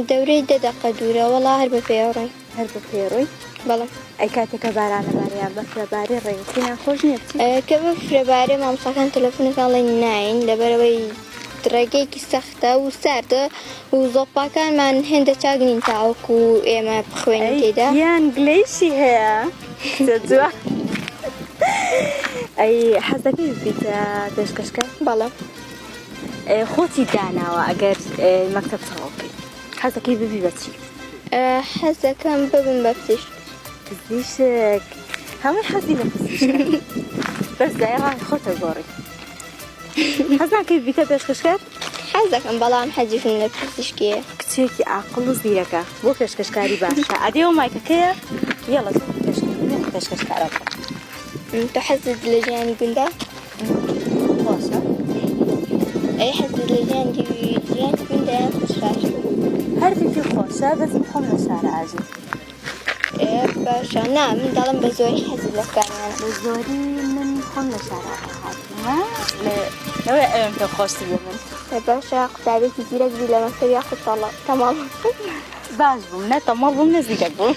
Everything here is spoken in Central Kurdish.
دەورەی 10 دقە دوورە وەڵا هەر بە پێڕۆی هەر بە پێڕۆی بەڵام ئەی کاتێکە بارانە باریان بە فرەبارەی ڕێوەتی ناخۆش نیە بچی کە بە فرەبارێ مامۆستاکان تەلەفۆنەکان ناین لەبەرەوەی ڕێگەیەکی سەختە و ساردە و زۆپاکانمان هێندە چاگنین تاوەکو ئێمە بخوێنین تێدا یان گلەیشی هەیە جووە ئەی حەزەکەی بیتە پێشکەشکە بەڵام خۆتی داناوە ئەگەر مەکتەب تەواوکەی حەزەکەی ببی بەچی حەزەکەم ببم بە پزیشک پزیشک هەمووی حەزی لە پزیشکە بەس دایڕای خۆتە گۆڕی حەز ناکەی بیتە پێشکەشکار حەزەکەم بەڵام حەزیشم لە پزیشکیە کچێکی عاقڵ و زیرەکە بۆ پێشکەشکاری باشە ئەدێەوە مایکەکەیە یەڵە پێشکەشکارە تۆ حەزت لە ژیانی گوندە باشە ئەی حەزت لە ژیانی گوندە یان خوشحال هەردێکی خۆشە بەس خۆم لە شارە ئاژم باشە نا من دەڵم بە زۆری حەزت لە کارمانە بە زۆری من خۆم لە شارە هاتوومە لەوەی ئەوێم پێ خۆشتر بێ من باشە قوتابێکی زیرەک بی لە مەکتەب یاخود تەماڵ باش بووم نە تەماڵ بووم نە زیرەک بووم